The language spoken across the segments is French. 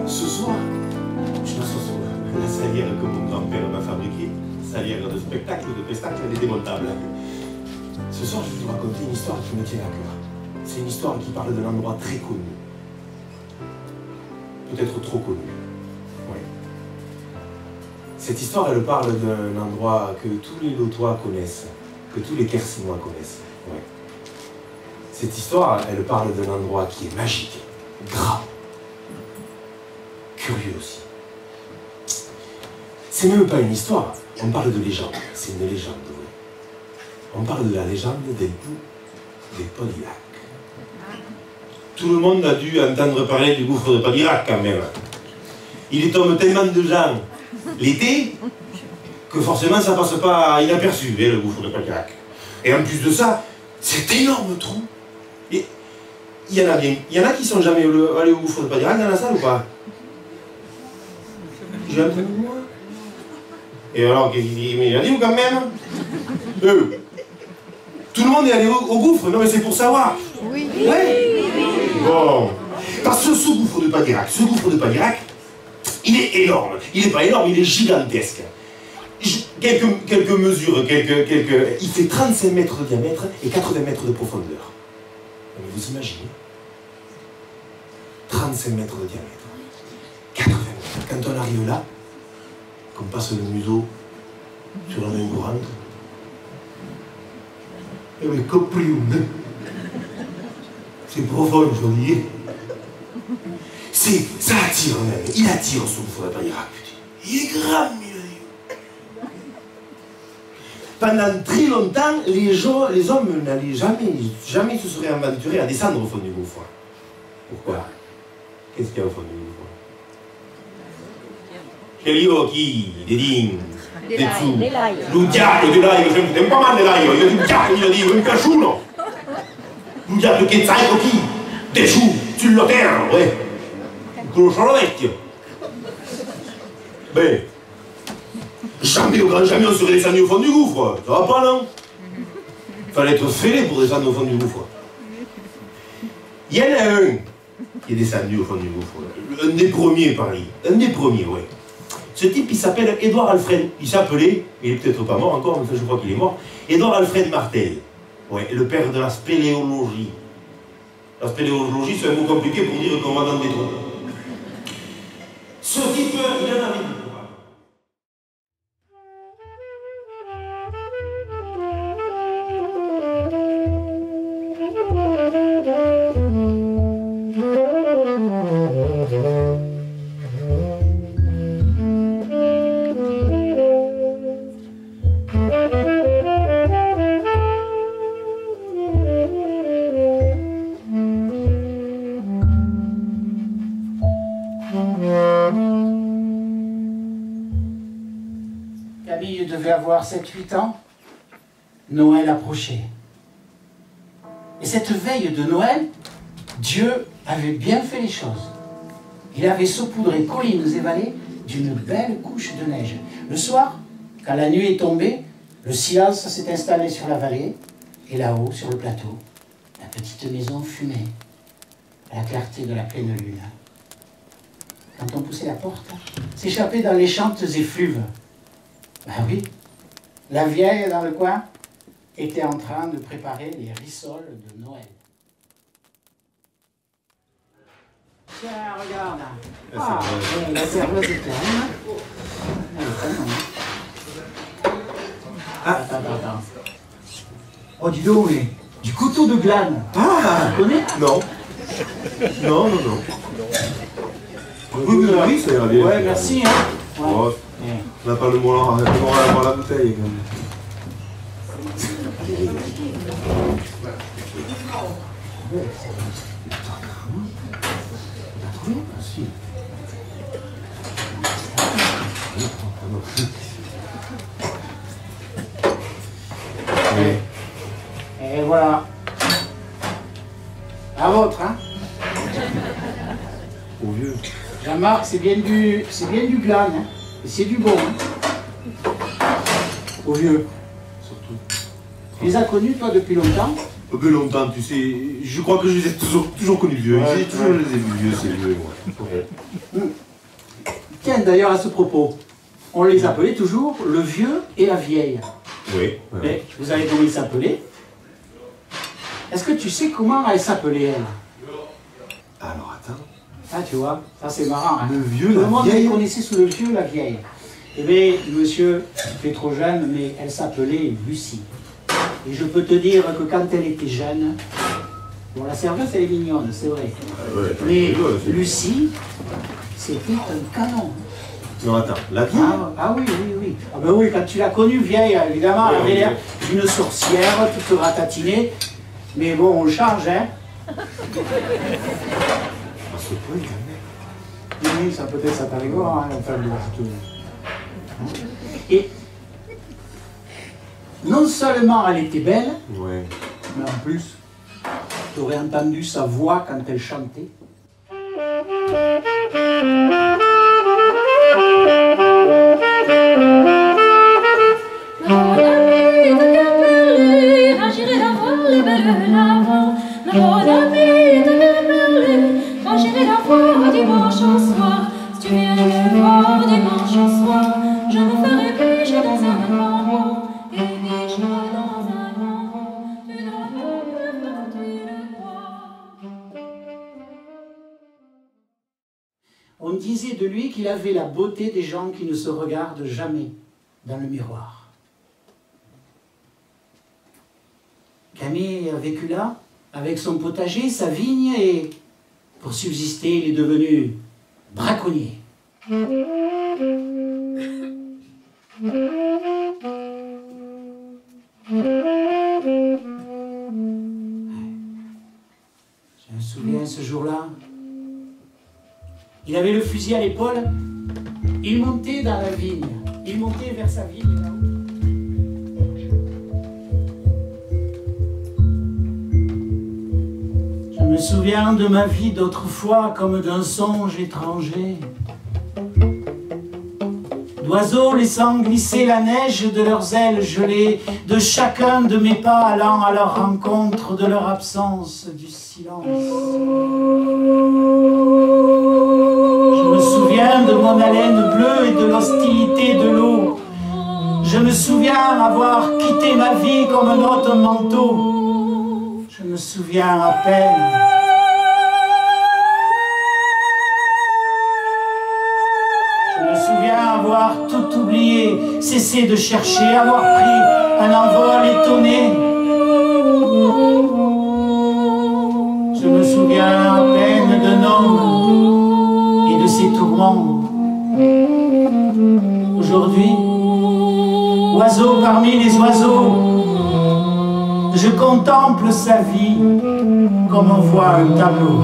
Ce soir, je m'assois sur la salière que mon grand-père m'a fabriquée. Salière de spectacle, de pestacle, elle est démontable. Ce soir, je vais vous raconter une histoire qui me tient à cœur. C'est une histoire qui parle d'un endroit très connu. Peut-être trop connu. Oui. Cette histoire, elle parle d'un endroit que tous les Lotois connaissent, que tous les Quercinois connaissent. Oui. Cette histoire, elle parle d'un endroit qui est magique, grand, curieux aussi. C'est même pas une histoire, on parle de légende. C'est une légende, oui. On parle de la légende des bouts des Podilhac. Tout le monde a dû entendre parler du gouffre de Podilhac quand même. Il y tombe tellement de gens l'été que forcément ça passe pas inaperçu, le gouffre de Podilhac. Et en plus de ça, cet énorme trou. Et il y en a bien. Il y en a qui sont jamais allés au gouffre de Podilhac dans la salle ou pas? J'ai un peu de moi. Et alors, qu'est-ce qu'il dit? Mais il a dit ou quand même? Tout le monde est allé au gouffre? Non mais c'est pour savoir. Oui. Ouais. Bon. Parce que ce gouffre de Podilhac, il est énorme. Il n'est pas énorme, il est gigantesque. Quelques mesures, il fait 35 mètres de diamètre et 80 mètres de profondeur. Mais vous imaginez? 35 mètres de diamètre, 80 mètres. Quand on arrive là, qu'on passe le museau sur la main courante, et oui, coprium. C'est profond, je vous dis. Ça attire même. Il attire ce gouffre de Podilhac. Il est grand, il. Pendant très longtemps, les hommes n'allaient jamais se seraient aventurés à descendre au fond du gouffre. Pourquoi? Qu'est-ce qu'il y a au fond du gouffre? Quel occhi, des dings, des dessous, le diable de l'ail, je me fais pas mal de l'ail, il a dit diable, il a dit, un cachuno. Le diable che sai occhi, des choux, tu le terre, ouais. Conosco lo vecchio. Ben, jamais au grand jamais on serait descendu au fond du gouffre, ça va pas non? Fallait être fêlé pour descendre au fond du gouffre. Il y en a un qui est descendu au fond du gouffre, un des premiers Paris, un des premiers, ouais. Ce type, il s'appelle Édouard Alfred. Il s'appelait, il est peut-être pas mort encore, mais je crois qu'il est mort, Édouard Alfred Martel. Ouais, le père de la spéléologie. La spéléologie, c'est un mot compliqué pour dire qu'on va dans des trous. Ce type, il en avait dit. Camille devait avoir 7-8 ans. Noël approchait. Et cette veille de Noël, Dieu avait bien fait les choses. Il avait saupoudré collines et vallées d'une belle couche de neige. Le soir, quand la nuit est tombée, le silence s'est installé sur la vallée, et là-haut, sur le plateau, la petite maison fumait à la clarté de la pleine lune. Quand on poussait la porte, s'échappait dans les chantes effluves. Ben oui, la vieille dans le coin était en train de préparer les rissoles de Noël. Tiens, regarde. Ah, la serveuse est pleine. Elle est pleine, hein. Attends. Oh, dis donc, mais du couteau de glane. Ah, tu connais? Non. Non. Oui, ça ira bien. Ouais, merci, hein. Ouais. Oh, on n'a pas le mot à la bouteille. Et voilà. La vôtre, hein. Au vieux. Jean-Marc, c'est bien du glane, hein. Et c'est du bon, hein. Au vieux. Surtout. Tu les as connus, toi, depuis longtemps? un peu longtemps, tu sais. Je crois que je les ai toujours connus vieux. Ouais, J'ai toujours les ai vus vieux, ces vieux, moi. Ouais. Tiens, d'ailleurs, à ce propos, on les appelait toujours le vieux et la vieille. Oui. Mais vous savez comment ils s'appelaient? Est-ce que tu sais comment elle s'appelait, elle? Alors, attends. Ah, tu vois, ça c'est marrant. Hein? Le vieux, Tout le la monde vieille. les connaissait sous le vieux, la vieille. Eh bien, monsieur, tu es trop jeune, mais elle s'appelait Lucie. Et je peux te dire que quand elle était jeune, bon, la serveuse, elle est mignonne, c'est vrai. Ouais, Mais rigole, Lucie, c'était un canon. non, attends. La vieille. Ah oui, oui, oui. Ah ben oui, quand tu l'as connue vieille, évidemment, elle avait l'air d'une sorcière, toute ratatinée. Mais bon, on change, hein. À ce point, quand même. Oui, ça peut-être, ça t'arrive, hein. Enfin, bon, tout. Et non seulement elle était belle, Ouais. mais en plus, tu aurais entendu sa voix quand elle chantait. On disait de lui qu'il avait la beauté des gens qui ne se regardent jamais dans le miroir. Camille a vécu là, avec son potager, sa vigne, et pour subsister, il est devenu braconnier. Je me souviens ce jour-là, il avait le fusil à l'épaule, il montait dans la vigne, il montait vers sa vigne là-haut. Je me souviens de ma vie d'autrefois comme d'un songe étranger. D'oiseaux laissant glisser la neige de leurs ailes gelées, de chacun de mes pas allant à leur rencontre, de leur absence, du silence. Je me souviens de mon haleine bleue et de l'hostilité de l'eau. Je me souviens avoir quitté ma vie comme un autre manteau. Je me souviens à peine. Je me souviens avoir tout oublié, cessé de chercher, avoir pris un envol étonné. Je me souviens à peine d'un homme et de ses tourments. Aujourd'hui, oiseau parmi les oiseaux, je contemple sa vie comme on voit un tableau.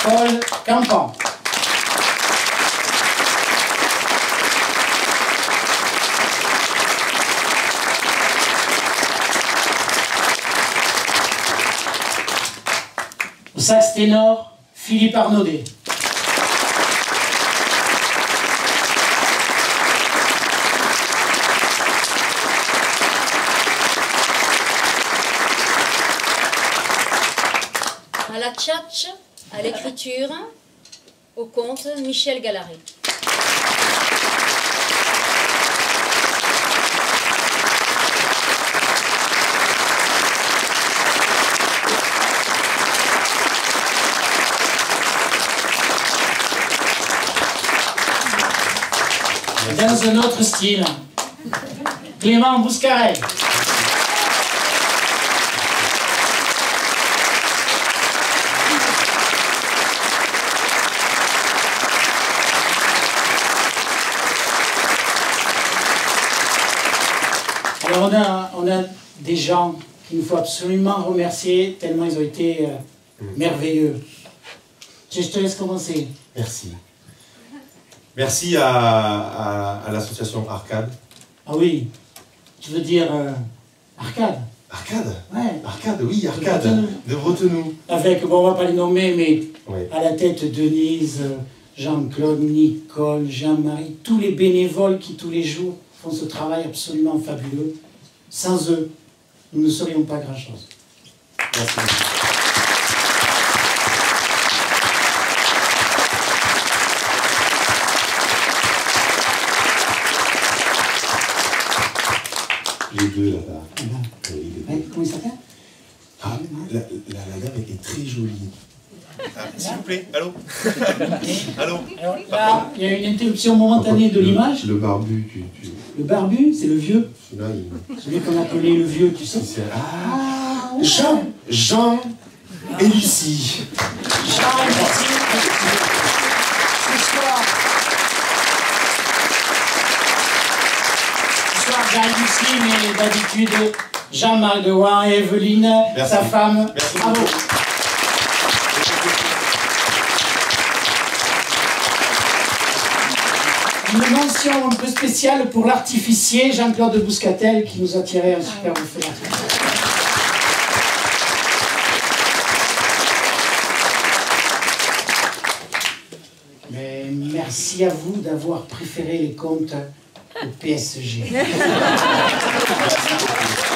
Paul Campan. Au sax ténor, Philippe Arnaudet. À la tchatch, à l'écriture, au conte, Michel Gallaré. Dans un autre style, Clément Bouscaret. Alors on a des gens qu'il faut absolument remercier, tellement ils ont été merveilleux. Je te laisse commencer. Merci. Merci à l'association Arcade. Ah oui, tu veux dire Arcade? Arcade? Ouais. Arcade, oui, Arcade. De Bretenoux. Avec, bon, on va pas les nommer, mais Oui. à la tête Denise, Jean-Claude, Nicole, Jean-Marie, tous les bénévoles qui tous les jours font ce travail absolument fabuleux. Sans eux, nous ne serions pas grand-chose. Merci. Les deux là-bas. Oui, les deux. Comment il s'appelle? Ah, la dame est très jolie. Ah, s'il vous plaît, allô. Allô. Alors là, il y a une interruption momentanée de l'image. Le barbu, Le barbu, c'est le vieux. celui-là, Celui qu'on appelait le vieux, tu sais. Ah, Jean et Lucie. Jean et Lucie. Ce soir, Jean et Lucie, mais d'habitude, Jean-Marc Dewan et Evelyne, Merci. sa femme. Merci Bravo. beaucoup. Une mention un peu spéciale pour l'artificier Jean-Claude Bouscatel qui nous a tiré un superbe feu d'artifice. Mais merci à vous d'avoir préféré les contes au PSG. Merci beaucoup.